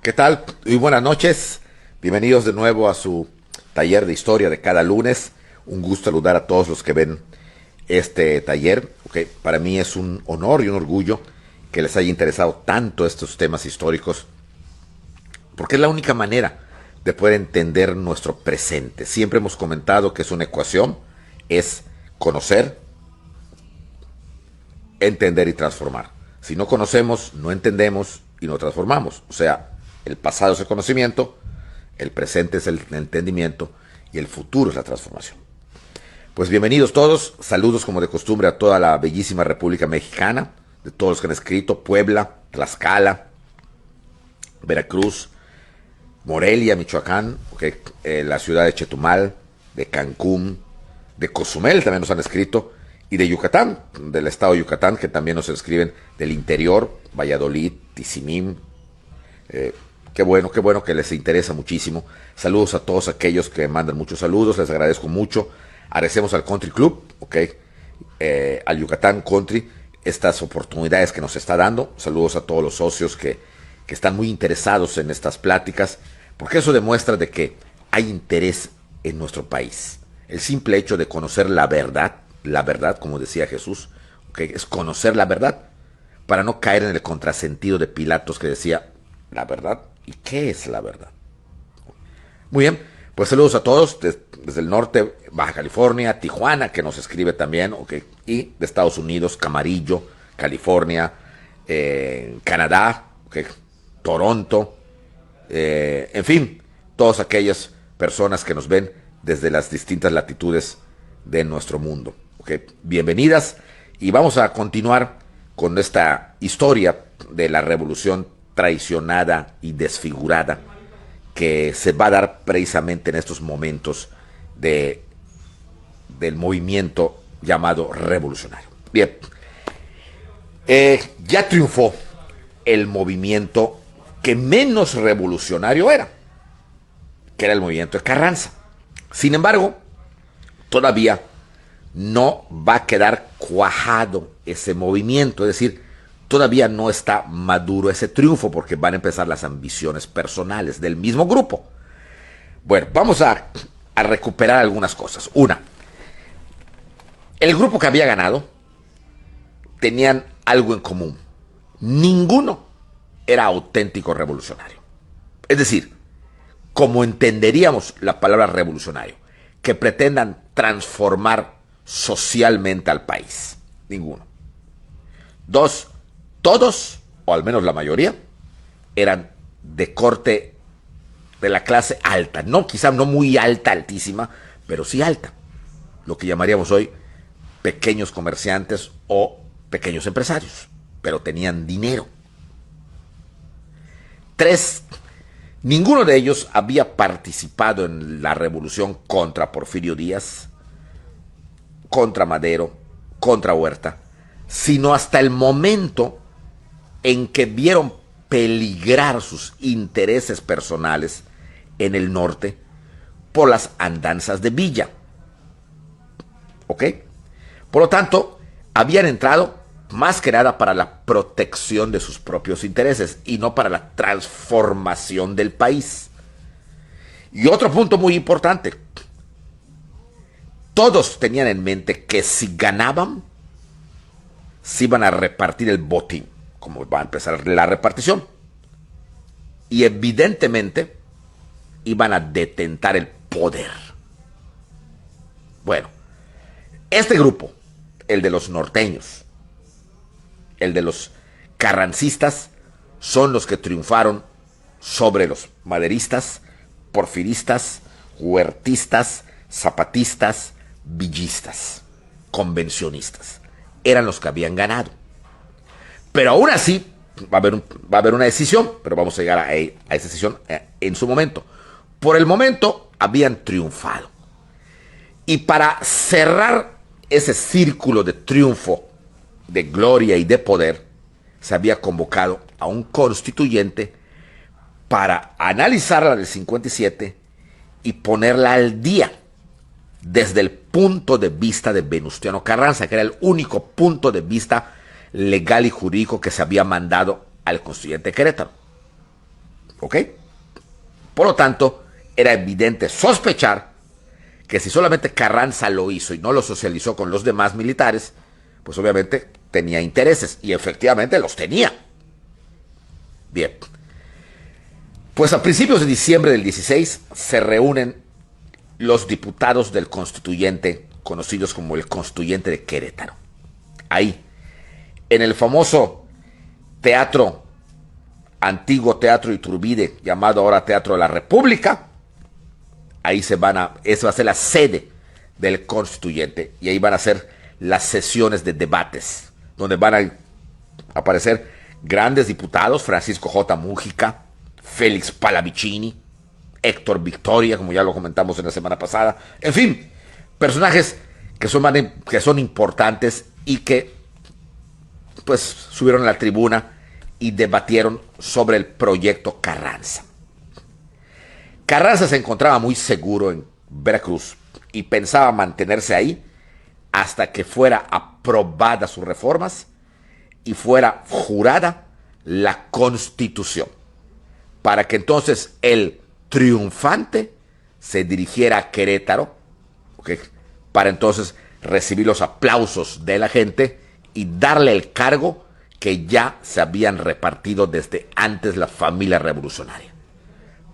¿Qué tal? Muy buenas noches. Bienvenidos de nuevo a su taller de historia de cada lunes. Un gusto saludar a todos los que ven este taller. Para mí es un honor y un orgullo que les haya interesado tanto estos temas históricos, porque es la única manera de poder entender nuestro presente. Siempre hemos comentado que es una ecuación, es conocer, entender y transformar. Si no conocemos, no entendemos y no transformamos. O sea, el pasado es el conocimiento, el presente es el entendimiento y el futuro es la transformación. Pues bienvenidos todos, saludos como de costumbre a toda la bellísima República Mexicana, de todos los que han escrito, Puebla, Tlaxcala, Veracruz, Morelia, Michoacán, la ciudad de Chetumal, de Cancún, de Cozumel también nos han escrito, y de Yucatán, del estado de Yucatán, que también nos escriben del interior, Valladolid, Tizimín. Qué bueno que les interesa muchísimo. Saludos a todos aquellos que mandan muchos saludos, les agradezco mucho. Agradecemos al Country Club, al Yucatán Country, estas oportunidades que nos está dando. Saludos a todos los socios que están muy interesados en estas pláticas, porque eso demuestra de que hay interés en nuestro país. El simple hecho de conocer la verdad, como decía Jesús, es conocer la verdad, para no caer en el contrasentido de Pilatos que decía, ¿la verdad? ¿Y qué es la verdad? Muy bien, pues saludos a todos desde el norte, Baja California, Tijuana, que nos escribe también, y de Estados Unidos, Camarillo, California, Canadá, Toronto, en fin, todas aquellas personas que nos ven desde las distintas latitudes de nuestro mundo. Bienvenidas, y vamos a continuar con esta historia de la revolución traicionada y desfigurada que se va a dar precisamente en estos momentos del movimiento llamado revolucionario. Bien, ya triunfó el movimiento que menos revolucionario era, que era el movimiento de Carranza. Sin embargo, todavía no va a quedar cuajado ese movimiento, es decir, todavía no está maduro ese triunfo, porque van a empezar las ambiciones personales del mismo grupo. Bueno, vamos a recuperar algunas cosas. Una, el grupo que había ganado tenían algo en común. Ninguno era auténtico revolucionario. Es decir, como entenderíamos la palabra revolucionario, que pretendan transformar socialmente al país. Ninguno. Dos, todos, o al menos la mayoría, eran de corte de la clase alta. No, quizá no muy alta, altísima, pero sí alta. Lo que llamaríamos hoy pequeños comerciantes o pequeños empresarios, pero tenían dinero. Tres, ninguno de ellos había participado en la revolución contra Porfirio Díaz, contra Madero, contra Huerta, sino hasta el momento en que vieron peligrar sus intereses personales en el norte por las andanzas de Villa. Por lo tanto, habían entrado más que nada para la protección de sus propios intereses y no para la transformación del país. Y otro punto muy importante, todos tenían en mente que si ganaban, se iban a repartir el botín, como va a empezar la repartición. Y evidentemente iban a detentar el poder. Bueno, este grupo, el de los norteños, el de los carrancistas, son los que triunfaron sobre los maderistas, porfiristas, huertistas, zapatistas, villistas, convencionistas. Eran los que habían ganado. Pero aún así va a haber una decisión, pero vamos a llegar a esa decisión en su momento. Por el momento habían triunfado. Y para cerrar ese círculo de triunfo, de gloria y de poder, se había convocado a un constituyente para analizarla del 57 y ponerla al día desde el punto de vista de Venustiano Carranza, que era el único punto de vista legal y jurídico que se había mandado al constituyente Querétaro. ¿Ok? Por lo tanto, era evidente sospechar que si solamente Carranza lo hizo y no lo socializó con los demás militares, pues obviamente tenía intereses, y efectivamente los tenía. Bien, pues a principios de diciembre del 16 se reúnen los diputados del constituyente, conocidos como el Constituyente de Querétaro. Ahí, en el famoso teatro, antiguo Teatro Iturbide, llamado ahora Teatro de la República. Ahí esa va a ser la sede del constituyente, y ahí van a ser las sesiones de debates, donde van a aparecer grandes diputados: Francisco J. Mújica, Félix Palavicini, Héctor Victoria, como ya lo comentamos en la semana pasada. En fin, personajes que son importantes y que pues subieron a la tribuna y debatieron sobre el proyecto Carranza. Carranza se encontraba muy seguro en Veracruz y pensaba mantenerse ahí hasta que fuera aprobada sus reformas y fuera jurada la Constitución, para que entonces el triunfante se dirigiera a Querétaro, ¿okay?, para entonces recibir los aplausos de la gente y darle el cargo que ya se habían repartido desde antes la familia revolucionaria.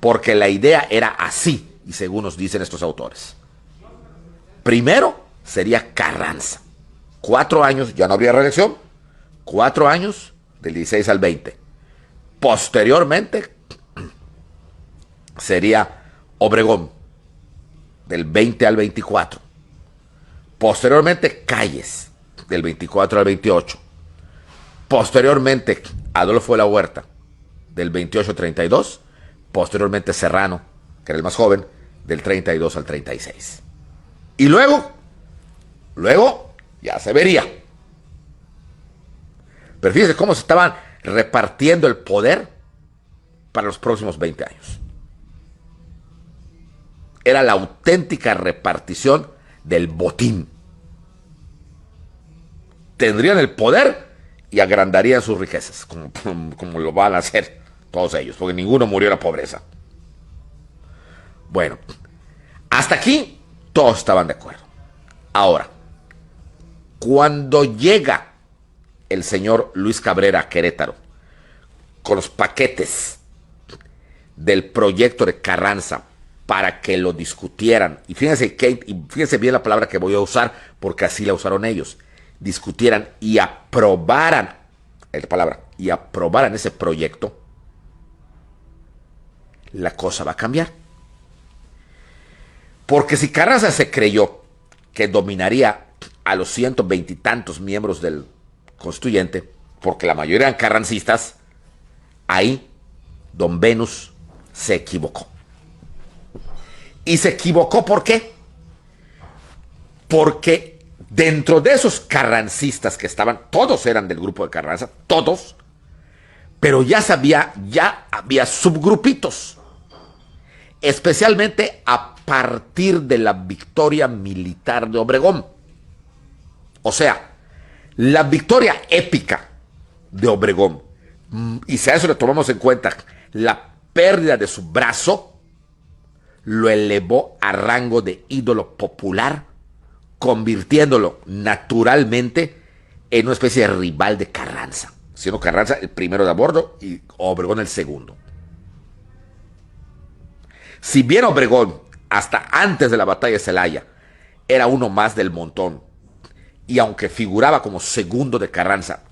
Porque la idea era así, y según nos dicen estos autores. Primero sería Carranza. 4 años, ya no habría reelección. 4 años, del 16 al 20. Posteriormente sería Obregón, del 20 al 24. Posteriormente Calles, del 24 al 28. Posteriormente Adolfo de la Huerta, del 28 al 32. Posteriormente Serrano, que era el más joven, del 32 al 36. Y luego ya se vería. Pero fíjense cómo se estaban repartiendo el poder para los próximos 20 años. Era la auténtica repartición del botín. Tendrían el poder y agrandarían sus riquezas, como lo van a hacer todos ellos, porque ninguno murió en la pobreza. Bueno, hasta aquí todos estaban de acuerdo. Ahora, cuando llega el señor Luis Cabrera a Querétaro con los paquetes del proyecto de Carranza para que lo discutieran, y fíjense bien la palabra que voy a usar, porque así la usaron ellos, discutieran y aprobaran ese proyecto, la cosa va a cambiar. Porque si Carranza se creyó que dominaría a los 120 y tantos miembros del constituyente, porque la mayoría eran carrancistas, ahí don Venus se equivocó. ¿Y se equivocó por qué? Porque dentro de esos carrancistas que estaban, todos eran del grupo de Carranza, todos, pero ya había subgrupitos, especialmente a partir de la victoria militar de Obregón. O sea, la victoria épica de Obregón, y si a eso le tomamos en cuenta la pérdida de su brazo, lo elevó a rango de ídolo popular, convirtiéndolo naturalmente en una especie de rival de Carranza, siendo Carranza el primero de a bordo y Obregón el segundo. Si bien Obregón, hasta antes de la batalla de Celaya, era uno más del montón, y aunque figuraba como segundo de Carranza,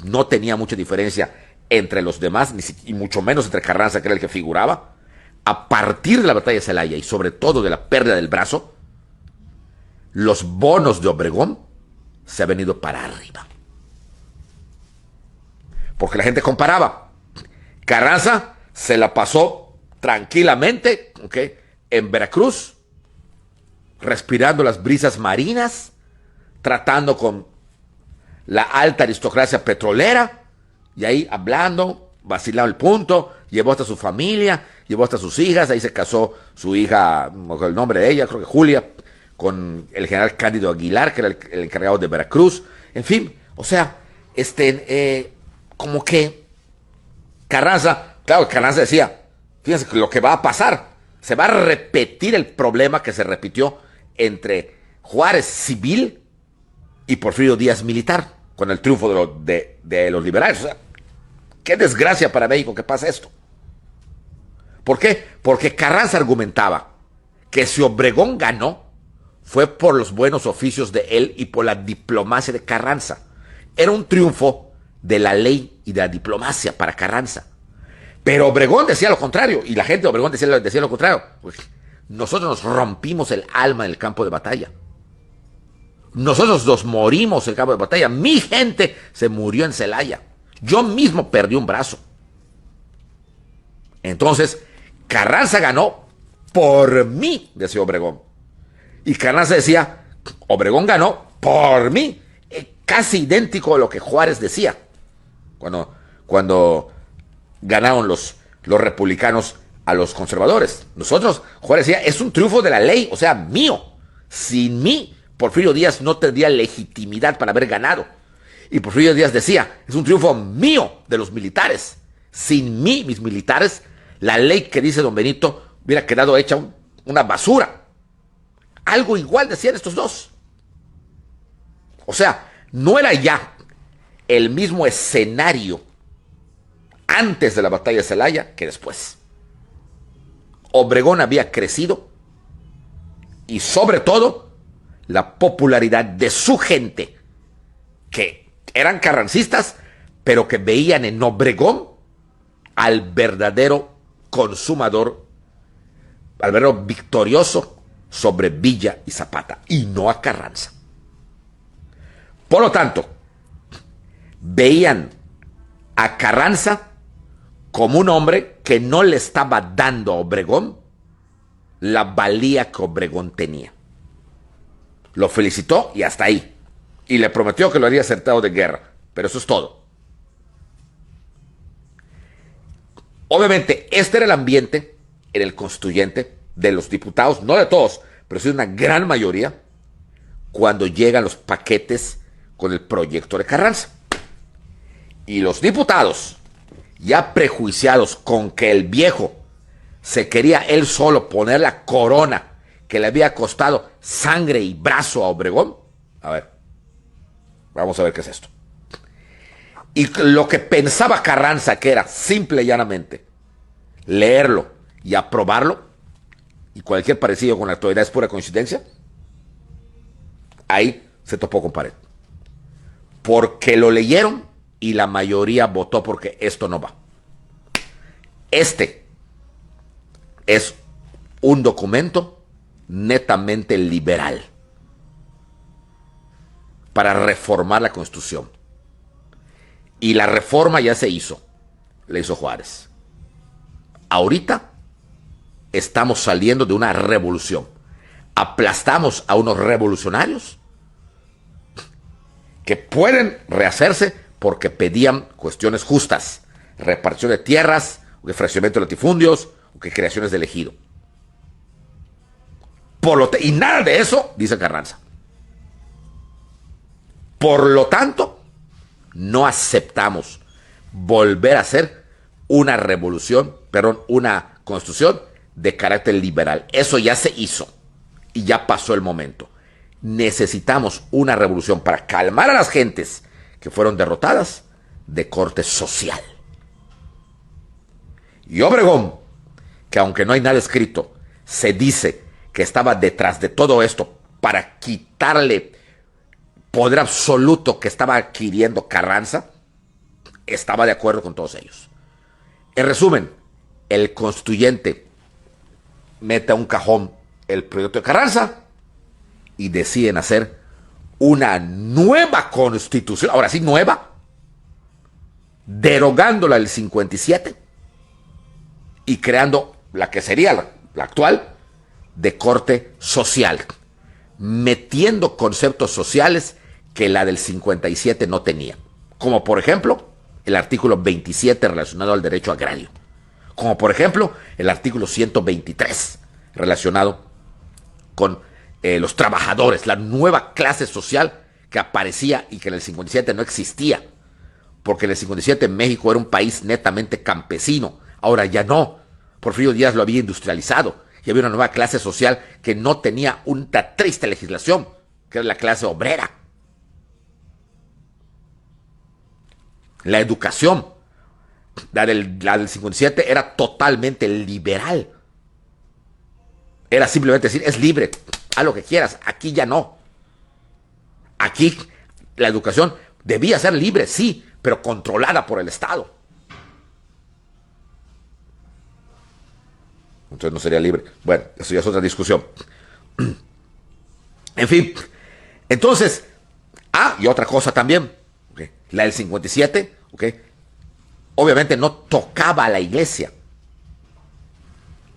no tenía mucha diferencia entre los demás, y mucho menos entre Carranza, que era el que figuraba, a partir de la batalla de Celaya y sobre todo de la pérdida del brazo, los bonos de Obregón se han venido para arriba. Porque la gente comparaba. Carranza se la pasó tranquilamente, ¿okay?, en Veracruz, respirando las brisas marinas, tratando con la alta aristocracia petrolera, y ahí hablando, vacilando el punto, llevó hasta su familia, llevó hasta sus hijas, ahí se casó su hija, el nombre de ella, creo que Julia, con el general Cándido Aguilar, que era el encargado de Veracruz. En fin, o sea, como que Carranza, claro, Carranza decía, Fíjense lo que va a pasar. Se va a repetir el problema que se repitió entre Juárez civil y Porfirio Díaz militar, con el triunfo de los liberales. O sea, qué desgracia para México que pasa esto. ¿Por qué? Porque Carranza argumentaba que si Obregón ganó, fue por los buenos oficios de él y por la diplomacia de Carranza. Era un triunfo de la ley y de la diplomacia para Carranza. Pero Obregón decía lo contrario, y la gente de Obregón decía lo contrario. Pues nosotros nos rompimos el alma en el campo de batalla. Nosotros nos morimos en el campo de batalla. Mi gente se murió en Celaya. Yo mismo perdí un brazo. Entonces, Carranza ganó por mí, decía Obregón. Y Carranza decía, Obregón ganó por mí. Casi idéntico a lo que Juárez decía. Cuando ganaron los republicanos a los conservadores. Juárez decía, es un triunfo de la ley, o sea, mío. Sin mí, Porfirio Díaz no tendría legitimidad para haber ganado. Y Porfirio Díaz decía, es un triunfo mío de los militares. Sin mí, mis militares, la ley que dice don Benito hubiera quedado hecha una basura. Algo igual decían estos dos. O sea, no era ya el mismo escenario antes de la batalla de Celaya que después. Obregón había crecido y sobre todo la popularidad de su gente, que eran carrancistas, pero que veían en Obregón al verdadero consumador, al verdadero victorioso sobre Villa y Zapata, y no a Carranza. Por lo tanto, veían a Carranza como un hombre que no le estaba dando a Obregón la valía que Obregón tenía. Lo felicitó y hasta ahí. Y le prometió que lo haría acertado de guerra. Pero eso es todo. Obviamente, este era el ambiente en el constituyente de los diputados, no de todos, pero sí de una gran mayoría, cuando llegan los paquetes con el proyecto de Carranza. Y los diputados, ya prejuiciados con que el viejo se quería él solo poner la corona que le había costado sangre y brazo a Obregón. A ver, vamos a ver qué es esto. Y lo que pensaba Carranza que era simple y llanamente leerlo y aprobarlo, y cualquier parecido con la actualidad es pura coincidencia, ahí se topó con pared. Porque lo leyeron y la mayoría votó porque esto no va. Este es un documento netamente liberal para reformar la Constitución. Y la reforma ya se hizo. La hizo Juárez. Ahorita estamos saliendo de una revolución. Aplastamos a unos revolucionarios que pueden rehacerse porque pedían cuestiones justas, repartición de tierras, ofrecimiento de latifundios, o que creaciones del ejido. Y nada de eso dice Carranza. Por lo tanto, no aceptamos volver a hacer una revolución, una constitución de carácter liberal. Eso ya se hizo y ya pasó el momento. Necesitamos una revolución para calmar a las gentes que fueron derrotadas de corte social. Y Obregón, que aunque no hay nada escrito, se dice que estaba detrás de todo esto para quitarle poder absoluto que estaba adquiriendo Carranza, estaba de acuerdo con todos ellos. En resumen, el constituyente mete a un cajón el proyecto de Carranza y deciden hacer una nueva constitución, ahora sí nueva, derogándola del 57 y creando la que sería la actual de corte social, metiendo conceptos sociales que la del 57 no tenía, como por ejemplo el artículo 27 relacionado al derecho agrario, como por ejemplo el artículo 123 relacionado con los trabajadores, la nueva clase social que aparecía y que en el 57 no existía, porque en el 57 México era un país netamente campesino, ahora ya no, Porfirio Díaz lo había industrializado y había una nueva clase social que no tenía una triste legislación, que era la clase obrera. La educación, la del 57, era totalmente liberal. Era simplemente decir, es libre, haz lo que quieras. Aquí ya no. Aquí la educación debía ser libre, sí, pero controlada por el Estado. Entonces no sería libre. Bueno, eso ya es otra discusión. En fin, entonces, y otra cosa también, ¿okay? La del 57, ¿okay? Obviamente no tocaba a la iglesia.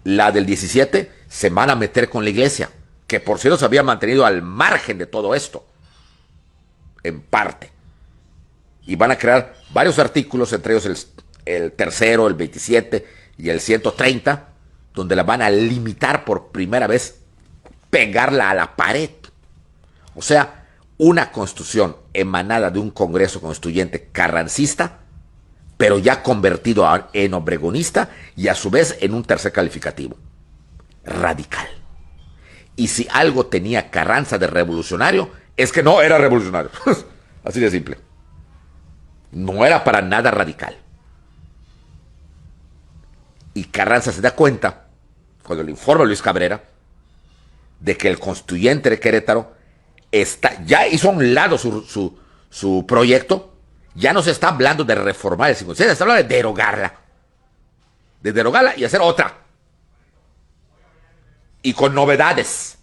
La del 17 se van a meter con la iglesia, que por cierto se había mantenido al margen de todo esto, en parte. Y van a crear varios artículos, entre ellos el tercero, el 27 y el 130, donde la van a limitar por primera vez, pegarla a la pared. O sea, una constitución emanada de un congreso constituyente carrancista, pero ya convertido en obregonista y a su vez en un tercer calificativo. Radical. Y si algo tenía Carranza de revolucionario, es que no era revolucionario. Así de simple. No era para nada radical. Y Carranza se da cuenta, cuando le informa a Luis Cabrera, de que el constituyente de Querétaro ya hizo a un lado su proyecto. Ya no se está hablando de reformar el 57, se está hablando de derogarla. De derogarla y hacer otra. Y con novedades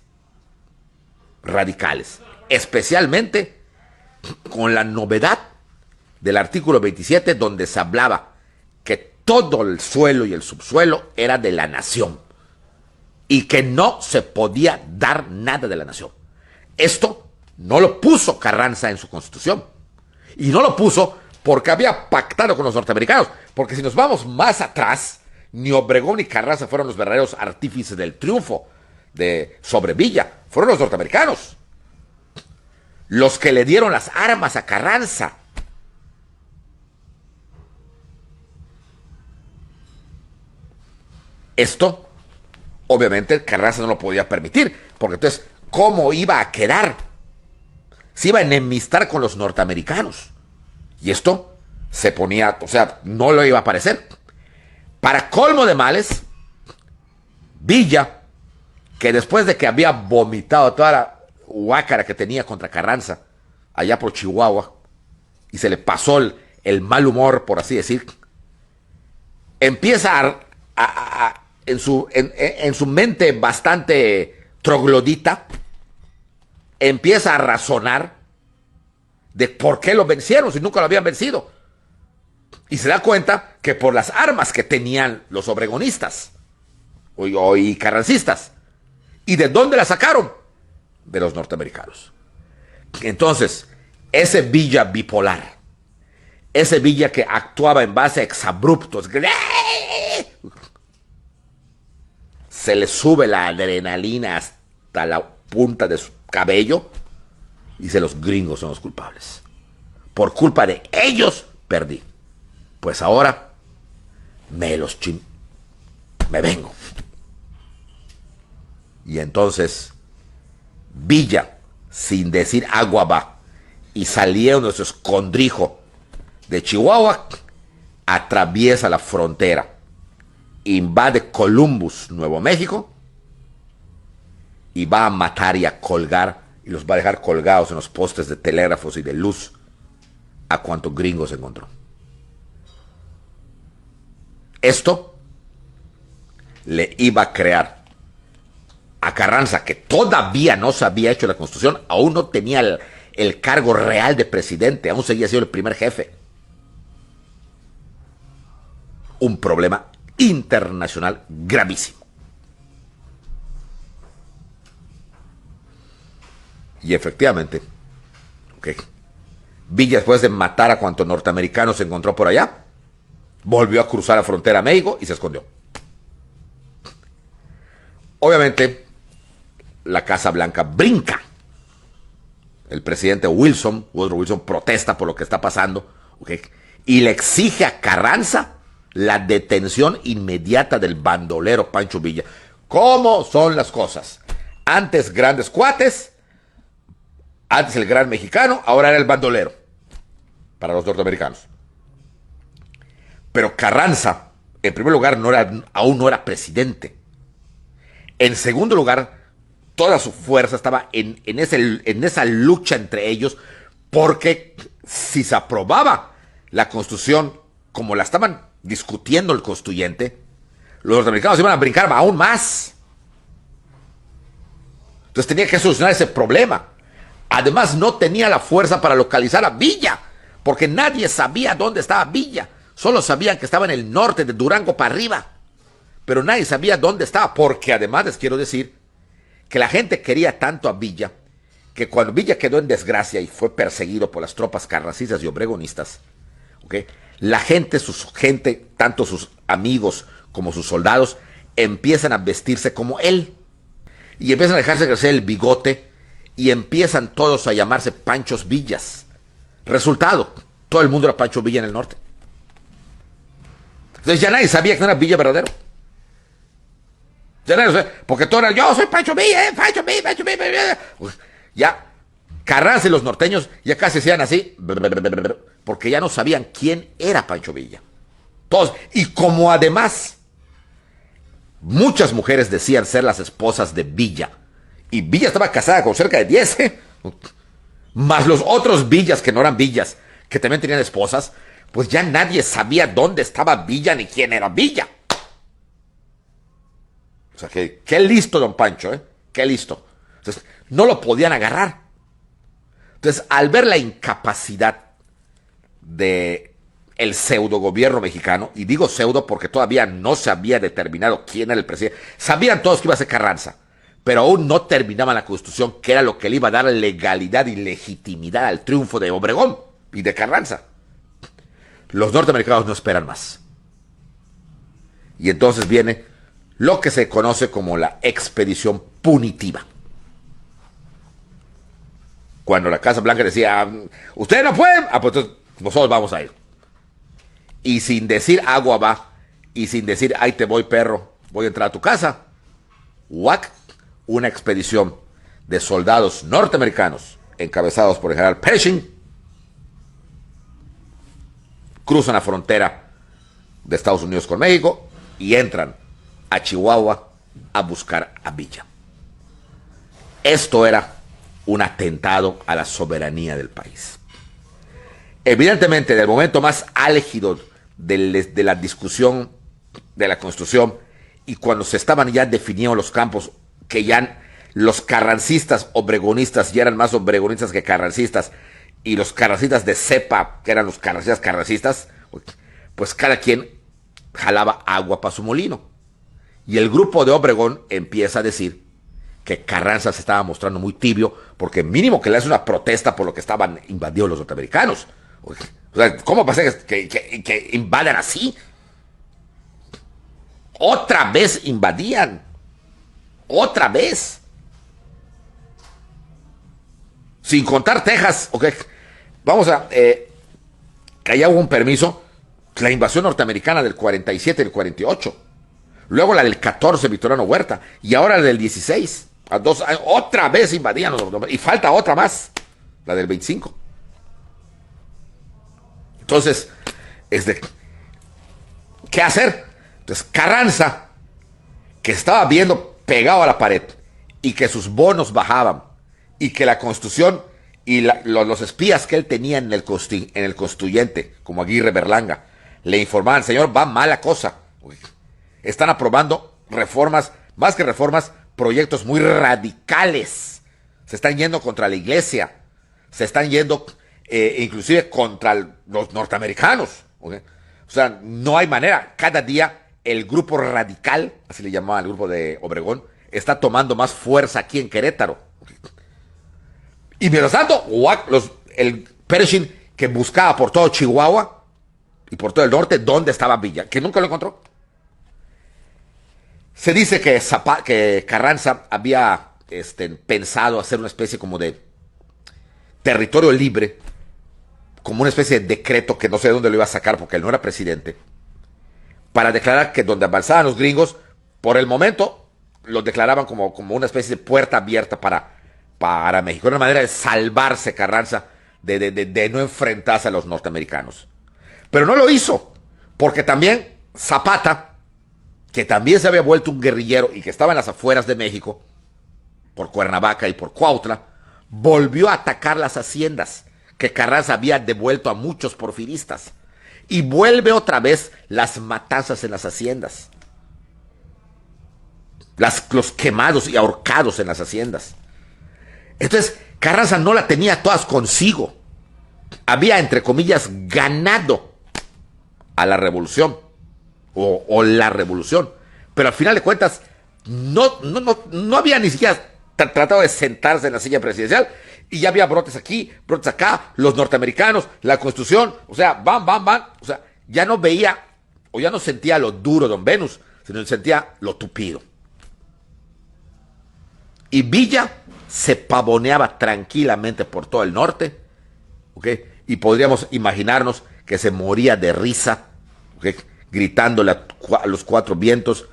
radicales. Especialmente con la novedad del artículo 27, donde se hablaba que todo el suelo y el subsuelo era de la nación. Y que no se podía dar nada de la nación. Esto no lo puso Carranza en su constitución. Y no lo puso porque había pactado con los norteamericanos. Porque si nos vamos más atrás, ni Obregón ni Carranza fueron los verdaderos artífices del triunfo sobre Villa. Fueron los norteamericanos los que le dieron las armas a Carranza. Esto, obviamente, Carranza no lo podía permitir. Porque entonces, ¿cómo iba a quedar? Se iba a enemistar con los norteamericanos. Y esto se ponía, o sea, no lo iba a parecer. Para colmo de males, Villa, que después de que había vomitado toda la guácara que tenía contra Carranza, allá por Chihuahua, y se le pasó el mal humor, por así decir, empieza en su mente bastante troglodita, empieza a razonar de por qué lo vencieron si nunca lo habían vencido. Y se da cuenta que por las armas que tenían los obregonistas y carrancistas. ¿Y de dónde las sacaron? De los norteamericanos. Entonces, ese Villa bipolar, ese Villa que actuaba en base a exabruptos, se le sube la adrenalina hasta la punta de su cabello y dice: los gringos son los culpables. Por culpa de ellos perdí. Pues ahora me vengo. Y entonces Villa, sin decir agua va, y saliendo de su escondrijo de Chihuahua, atraviesa la frontera, invade Columbus, Nuevo México, y va a matar y a colgar, y los va a dejar colgados en los postes de telégrafos y de luz a cuantos gringos encontró. Esto le iba a crear a Carranza, que todavía no se había hecho la Constitución, aún no tenía el cargo real de presidente, aún seguía siendo el primer jefe, un problema internacional gravísimo. Y efectivamente, Villa, después de matar a cuantos norteamericanos se encontró por allá, volvió a cruzar la frontera a México y se escondió. Obviamente, la Casa Blanca brinca. El presidente Woodrow Wilson, protesta por lo que está pasando, y le exige a Carranza la detención inmediata del bandolero Pancho Villa. ¿Cómo son las cosas? Antes grandes cuates, antes el gran mexicano, ahora era el bandolero para los norteamericanos. Pero Carranza, en primer lugar, aún no era presidente. En segundo lugar, toda su fuerza estaba en esa lucha entre ellos, porque si se aprobaba la Constitución como la estaban discutiendo el constituyente, los norteamericanos iban a brincar aún más. Entonces tenía que solucionar ese problema. Además, no tenía la fuerza para localizar a Villa, porque nadie sabía dónde estaba Villa. Solo sabían que estaba en el norte de Durango para arriba, pero nadie sabía dónde estaba, porque además les quiero decir que la gente quería tanto a Villa, que cuando Villa quedó en desgracia y fue perseguido por las tropas carrancistas y obregonistas, ¿okay?, la gente, tanto sus amigos como sus soldados, empiezan a vestirse como él, y empiezan a dejarse crecer el bigote, y empiezan todos a llamarse Panchos Villas. Resultado, todo el mundo era Pancho Villa en el norte. Entonces ya nadie sabía que no era Villa verdadero. Ya nadie sabía, porque todo era, yo soy Pancho Villa, Pancho Villa, Pancho Villa. Ya Carranza y los norteños ya casi hacían así, porque ya no sabían quién era Pancho Villa. Todos, y como además muchas mujeres decían ser las esposas de Villa, y Villa estaba casada con cerca de 10, más los otros Villas que no eran Villas, que también tenían esposas, pues ya nadie sabía dónde estaba Villa ni quién era Villa. O sea, que qué listo don Pancho, qué listo. Entonces, no lo podían agarrar. Entonces, al ver la incapacidad de el pseudo gobierno mexicano, y digo pseudo porque todavía no se había determinado quién era el presidente, sabían todos que iba a ser Carranza, pero aún no terminaban la Constitución, que era lo que le iba a dar legalidad y legitimidad al triunfo de Obregón y de Carranza. Los norteamericanos no esperan más. Y entonces viene lo que se conoce como la expedición punitiva. Cuando la Casa Blanca decía, ustedes no pueden, pues entonces nosotros vamos a ir. Y sin decir agua va, y sin decir, ahí te voy perro, voy a entrar a tu casa, ¡guac!, una expedición de soldados norteamericanos, encabezados por el general Pershing, cruzan la frontera de Estados Unidos con México y entran a Chihuahua a buscar a Villa. Esto era un atentado a la soberanía del país. Evidentemente, del momento más álgido de la discusión de la Constitución, y cuando se estaban ya definiendo los campos, que ya los carrancistas obregonistas ya eran más obregonistas que carrancistas, y los carrancistas de cepa, que eran los carrancistas, pues cada quien jalaba agua para su molino. Y el grupo de Obregón empieza a decir que Carranza se estaba mostrando muy tibio, porque mínimo que le hace una protesta por lo que estaban invadidos los norteamericanos. O sea, ¿cómo pasa que invadan así? Otra vez invadían. Otra vez. Sin contar Texas. Okay. Vamos a... que allá hubo un permiso. La invasión norteamericana del 47 y el 48. Luego la del 14, Victoriano Huerta. Y ahora la del 16. A 2 años. Otra vez invadían los norteamericanos. Y falta otra más. La del 25. Entonces, ¿qué hacer? Entonces, Carranza, que estaba viendo pegado a la pared, y que sus bonos bajaban, y que la Constitución y los espías que él tenía en el constituyente, como Aguirre Berlanga, le informaban, señor, va mala cosa. Están aprobando reformas, más que reformas, proyectos muy radicales. Se están yendo contra la iglesia, se están yendo inclusive contra los norteamericanos. ¿Okay? O sea, no hay manera. Cada día el grupo radical, así le llamaban al grupo de Obregón, está tomando más fuerza aquí en Querétaro. ¿Okay? Y mientras tanto, el Pershing, que buscaba por todo Chihuahua y por todo el norte dónde estaba Villa, que nunca lo encontró. Se dice que Carranza había pensado hacer una especie como de territorio libre, como una especie de decreto que no sé de dónde lo iba a sacar porque él no era presidente, para declarar que donde avanzaban los gringos, por el momento, los declaraban como una especie de puerta abierta para México. Era una manera de salvarse Carranza de no enfrentarse a los norteamericanos. Pero no lo hizo, porque también Zapata, que también se había vuelto un guerrillero y que estaba en las afueras de México, por Cuernavaca y por Cuautla, volvió a atacar las haciendas que Carranza había devuelto a muchos porfiristas. Y vuelve otra vez las matanzas en las haciendas. Los quemados y ahorcados en las haciendas. Entonces, Carranza no la tenía todas consigo. Había, entre comillas, ganado a la revolución. O la revolución. Pero al final de cuentas, no había ni siquiera tratado de sentarse en la silla presidencial. Y ya había brotes aquí, brotes acá, los norteamericanos, la Constitución. O sea, van. O sea, ya no veía, o ya no sentía lo duro don Venus, sino sentía lo tupido. Y Villa se pavoneaba tranquilamente por todo el norte, ¿ok? Y podríamos imaginarnos que se moría de risa, ¿ok? Gritándole a los cuatro vientos: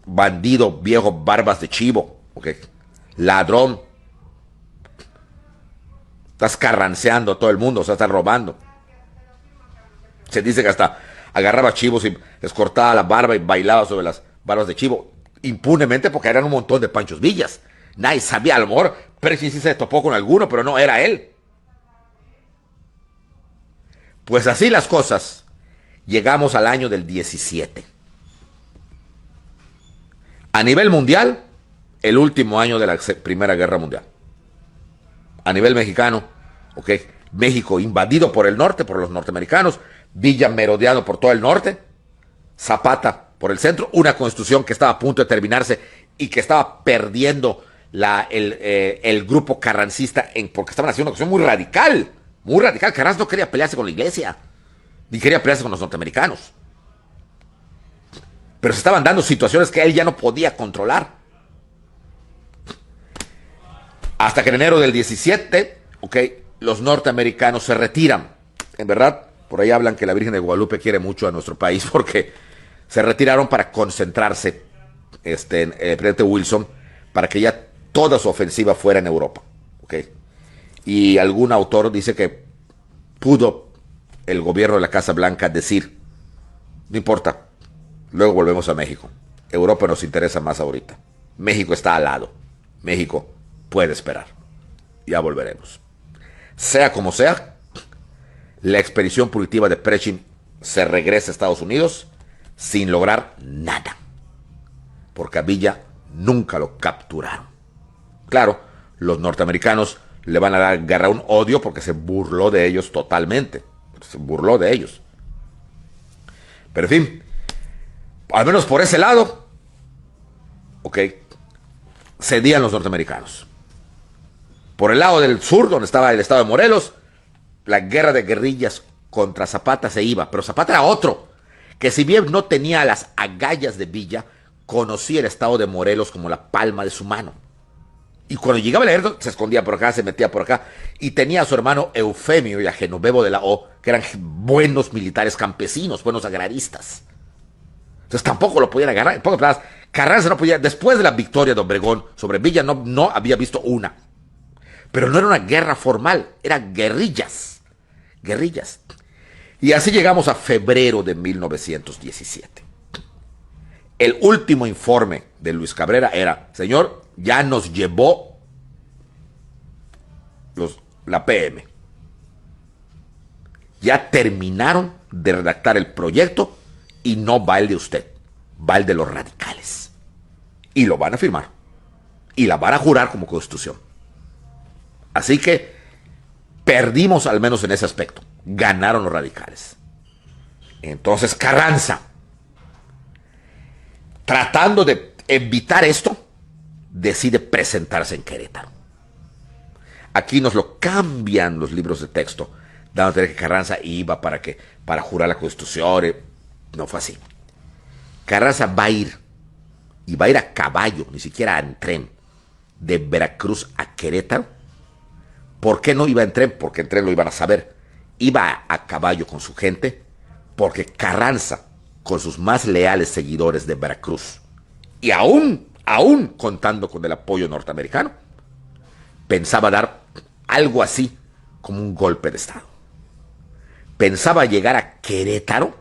bandido, viejo, barbas de chivo, ¿ok? Ladrón, estás carranceando a todo el mundo, o sea, estás robando. Se dice que hasta agarraba chivos y les cortaba la barba y bailaba sobre las barbas de chivo, impunemente, porque eran un montón de Panchos Villas. Nadie sabía, a lo mejor Preci sí se topó con alguno, pero no era él. Pues así las cosas, llegamos al año del 17. A nivel mundial, el último año de la Primera Guerra Mundial. A nivel mexicano, ¿ok? México invadido por el norte, por los norteamericanos, Villa merodeado por todo el norte, Zapata por el centro, una constitución que estaba a punto de terminarse y que estaba perdiendo el grupo carrancista porque estaban haciendo una cuestión muy radical. Muy radical. Carranza no quería pelearse con la iglesia, ni quería pelearse con los norteamericanos. Pero se estaban dando situaciones que él ya no podía controlar. Hasta que en enero del 17, ¿ok?, los norteamericanos se retiran. En verdad, por ahí hablan que la Virgen de Guadalupe quiere mucho a nuestro país, porque se retiraron para concentrarse en el presidente Wilson, para que ya toda su ofensiva fuera en Europa, ¿ok? Y algún autor dice que pudo el gobierno de la Casa Blanca decir: no importa, luego volvemos a México. Europa nos interesa más ahorita. México está al lado. México puede esperar. Ya volveremos. Sea como sea, la expedición punitiva de Pershing se regresa a Estados Unidos sin lograr nada, porque a Villa nunca lo capturaron. Claro, los norteamericanos le van a agarrar un odio porque se burló de ellos totalmente. Se burló de ellos. Pero en fin, al menos por ese lado, ¿ok?, cedían los norteamericanos. Por el lado del sur, donde estaba el estado de Morelos, la guerra de guerrillas contra Zapata se iba. Pero Zapata era otro, que si bien no tenía las agallas de Villa, conocía el estado de Morelos como la palma de su mano. Y cuando llegaba el ejército, se escondía por acá, se metía por acá. Y tenía a su hermano Eufemio y a Genovevo de la O, que eran buenos militares campesinos, buenos agraristas. Entonces tampoco lo podían agarrar. En pocas palabras, Carranza no podía. Después de la victoria de Obregón sobre Villa, no había visto una. Pero no era una guerra formal, eran guerrillas. Guerrillas. Y así llegamos a febrero de 1917. El último informe de Luis Cabrera era: señor, ya nos llevó la PM. Ya terminaron de redactar el proyecto y no va el de usted, va el de los radicales. Y lo van a firmar. Y la van a jurar como constitución. Así que perdimos al menos en ese aspecto. Ganaron los radicales. Entonces Carranza, tratando de evitar esto, decide presentarse en Querétaro. Aquí nos lo cambian los libros de texto, dando a entender que Carranza iba para jurar la Constitución. No fue así. Carranza va a ir, y va a ir a caballo, ni siquiera en tren, de Veracruz a Querétaro. ¿Por qué no iba en tren? Porque en tren lo iban a saber. Iba a caballo con su gente, porque Carranza con sus más leales seguidores de Veracruz, y aún contando con el apoyo norteamericano, pensaba dar algo así como un golpe de Estado. Pensaba llegar a Querétaro,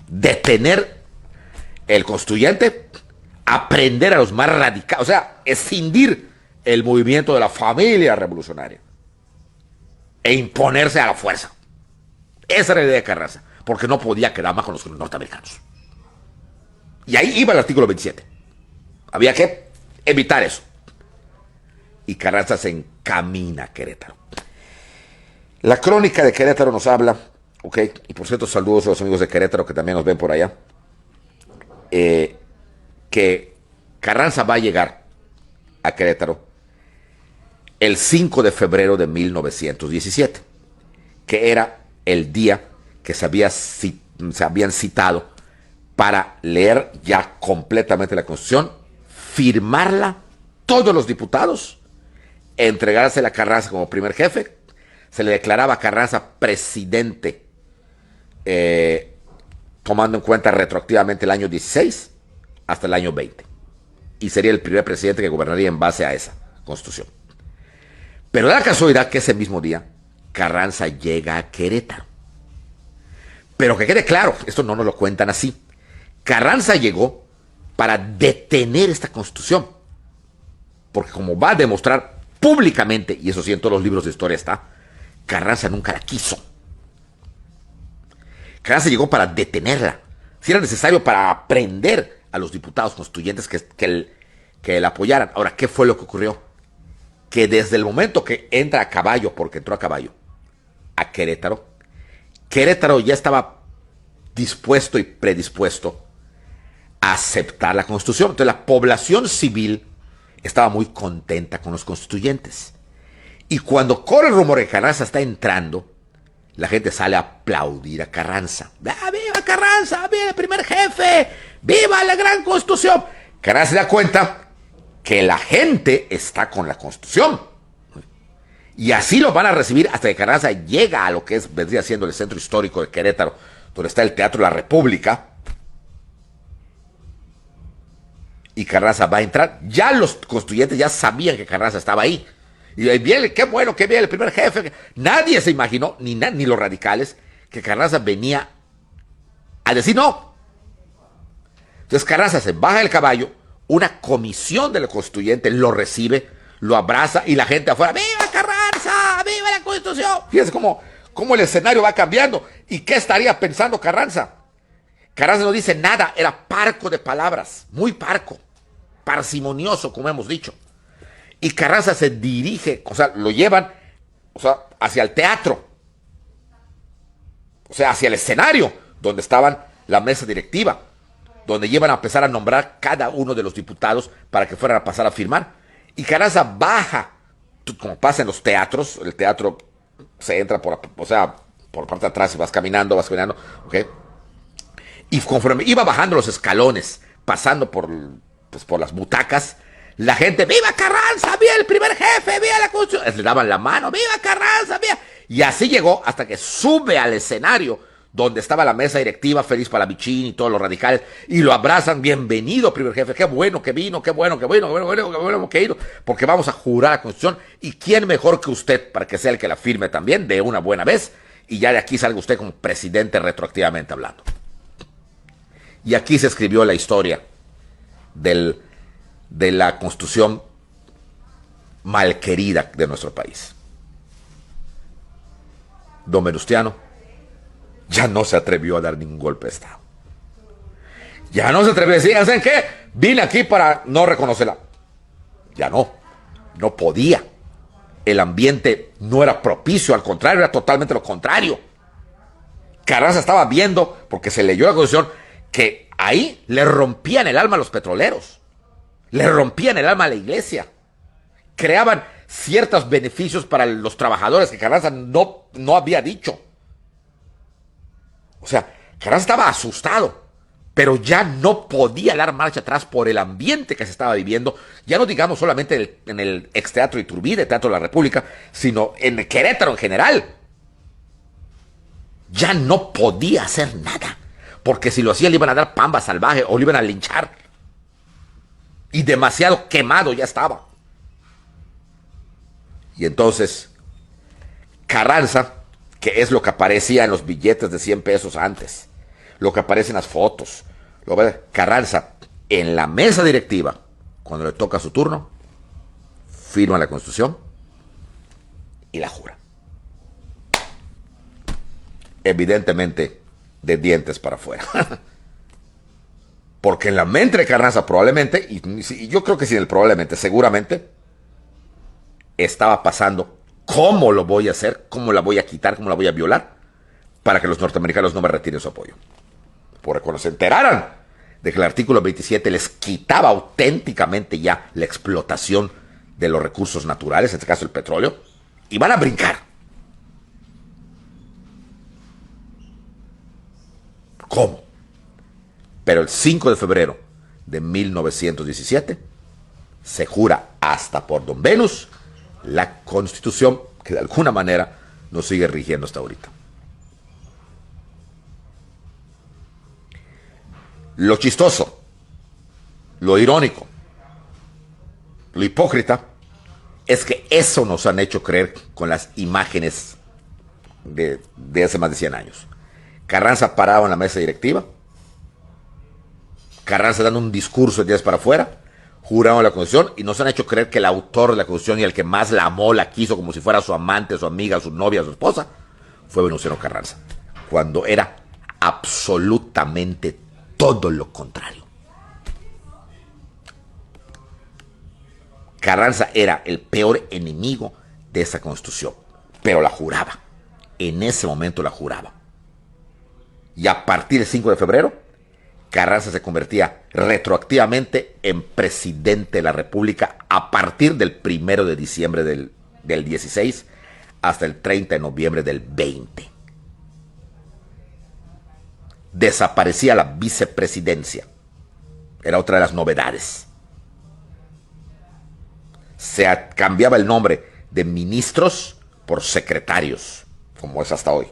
detener el constituyente, aprender a los más radicales, o sea, escindir el movimiento de la familia revolucionaria e imponerse a la fuerza. Esa era la idea de Carranza, porque no podía quedar más con los norteamericanos. Y ahí iba el artículo 27. Había que evitar eso. Y Carranza se encamina a Querétaro. La crónica de Querétaro nos habla, ok, y por cierto, saludos a los amigos de Querétaro que también nos ven por allá, que Carranza va a llegar a Querétaro el 5 de febrero de 1917, que era el día que se habían citado para leer ya completamente la Constitución, firmarla todos los diputados, entregársela a Carranza como primer jefe, se le declaraba a Carranza presidente, tomando en cuenta retroactivamente el año 16 hasta el año 20, y sería el primer presidente que gobernaría en base a esa Constitución. Pero da la casualidad que ese mismo día Carranza llega a Querétaro. Pero que quede claro, esto no nos lo cuentan así. Carranza llegó para detener esta Constitución, porque como va a demostrar públicamente, y eso sí en todos los libros de historia está, Carranza nunca la quiso. Carranza llegó para detenerla, si era necesario para aprender a los diputados constituyentes que la apoyaran. Ahora, ¿qué fue lo que ocurrió? Que desde el momento que entra a caballo, porque entró a caballo, a Querétaro, Querétaro ya estaba dispuesto y predispuesto a aceptar la Constitución. Entonces la población civil estaba muy contenta con los constituyentes. Y cuando corre el rumor que Carranza está entrando, la gente sale a aplaudir a Carranza. ¡Ah, viva Carranza! ¡Viva el primer jefe! ¡Viva la gran Constitución! Carranza se da cuenta que la gente está con la Constitución. Y así lo van a recibir hasta que Carranza llega a lo que vendría siendo el centro histórico de Querétaro, donde está el Teatro de la República. Y Carranza va a entrar. Ya los constituyentes ya sabían que Carranza estaba ahí. Y bien, qué bueno que viene el primer jefe. Nadie se imaginó, ni los radicales, que Carranza venía a decir no. Entonces Carranza se baja del caballo, una comisión de los constituyentes lo recibe, lo abraza y la gente afuera, ¡viva Carranza! ¡Viva la Constitución! Fíjense cómo el escenario va cambiando. ¿Y qué estaría pensando Carranza? Carranza no dice nada, era parco de palabras, muy parco, parsimonioso, como hemos dicho. Y Carranza se dirige, o sea, lo llevan, o sea, hacia el teatro, o sea, hacia el escenario, donde estaban la mesa directiva, donde llevan a empezar a nombrar cada uno de los diputados para que fueran a pasar a firmar. Y Carranza baja, como pasa en los teatros, el teatro se entra por parte de atrás y vas caminando, ¿ok? Y conforme iba bajando los escalones, pasando por las butacas, la gente, ¡viva Carranza! ¡Viva el primer jefe! ¡Viva la Constitución! Le daban la mano, ¡viva Carranza! ¡Viva! Y así llegó hasta que sube al escenario donde estaba la mesa directiva, Félix Palavicini y todos los radicales, y lo abrazan, bienvenido primer jefe, qué bueno que vino, qué bueno que vino, porque vamos a jurar la Constitución, y quién mejor que usted para que sea el que la firme también de una buena vez, y ya de aquí salga usted como presidente retroactivamente hablando. Y aquí se escribió la historia de la Constitución malquerida de nuestro país. Don Venustiano ya no se atrevió a dar ningún golpe de Estado. Ya no se atrevió a decir, ¿saben qué? Vine aquí para no reconocerla. Ya no podía. El ambiente no era propicio, al contrario, era totalmente lo contrario. Carranza estaba viendo, porque se leyó la Constitución, que ahí le rompían el alma a los petroleros, le rompían el alma a la iglesia, creaban ciertos beneficios para los trabajadores que Carranza no había dicho. O sea, Carranza estaba asustado, pero ya no podía dar marcha atrás por el ambiente que se estaba viviendo, ya no digamos solamente en el exteatro Iturbide, Teatro de la República, sino en Querétaro en general. ya no podía hacer nada, porque si lo hacía le iban a dar pamba salvaje o le iban a linchar. Y demasiado quemado ya estaba. Y entonces Carranza, que es lo que aparecía en los billetes de 100 pesos antes, lo que aparece en las fotos, Carranza en la mesa directiva, cuando le toca su turno, firma la Constitución y la jura. Evidentemente de dientes para afuera. Porque en la mente de Carranza probablemente, y yo creo que sin el probablemente, seguramente, estaba pasando cómo lo voy a hacer, cómo la voy a quitar, cómo la voy a violar, para que los norteamericanos no me retiren su apoyo. Porque cuando se enteraran de que el artículo 27 les quitaba auténticamente ya la explotación de los recursos naturales, en este caso el petróleo, iban a brincar. ¿Cómo? Pero el 5 de febrero de 1917 se jura hasta por Don Venus la Constitución que de alguna manera nos sigue rigiendo hasta ahorita. Lo chistoso, lo irónico, lo hipócrita es que eso nos han hecho creer con las imágenes de hace más de 100 años. Carranza parado en la mesa directiva, Carranza dando un discurso de días para afuera, jurando la Constitución, y nos han hecho creer que el autor de la Constitución y el que más la amó, la quiso como si fuera su amante, su amiga, su novia, su esposa, fue Venustiano Carranza, cuando era absolutamente todo lo contrario. Carranza era el peor enemigo de esa Constitución, pero la juraba. En ese momento la juraba. Y a partir del 5 de febrero, Carranza se convertía retroactivamente en presidente de la República a partir del 1 de diciembre del 16 hasta el 30 de noviembre del 20. Desaparecía la vicepresidencia. Era otra de las novedades. Se cambiaba el nombre de ministros por secretarios, como es hasta hoy.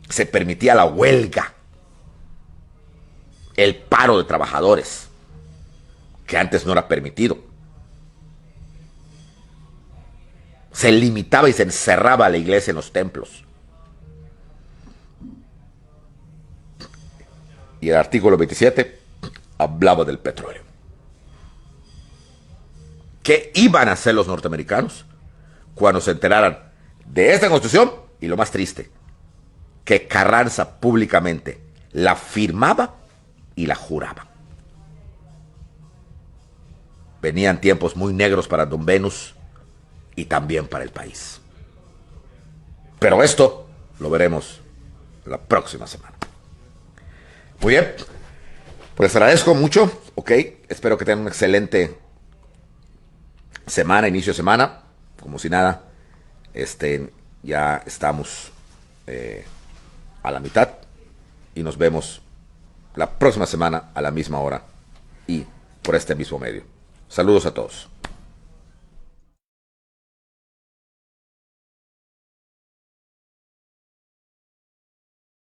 Se permitía la huelga, el paro de trabajadores, que antes no era permitido. Se limitaba y se encerraba a la iglesia en los templos. Y el artículo 27 hablaba del petróleo. ¿Qué iban a hacer los norteamericanos cuando se enteraran de esta Constitución? Y lo más triste, que Carranza públicamente la firmaba y la juraba. Venían tiempos muy negros para Don Venus y también para el país. Pero esto lo veremos la próxima semana. Muy bien, pues les agradezco mucho, ok, espero que tengan una excelente semana, inicio de semana, como si nada, ya estamos a la mitad y nos vemos la próxima semana a la misma hora y por este mismo medio. Saludos a todos.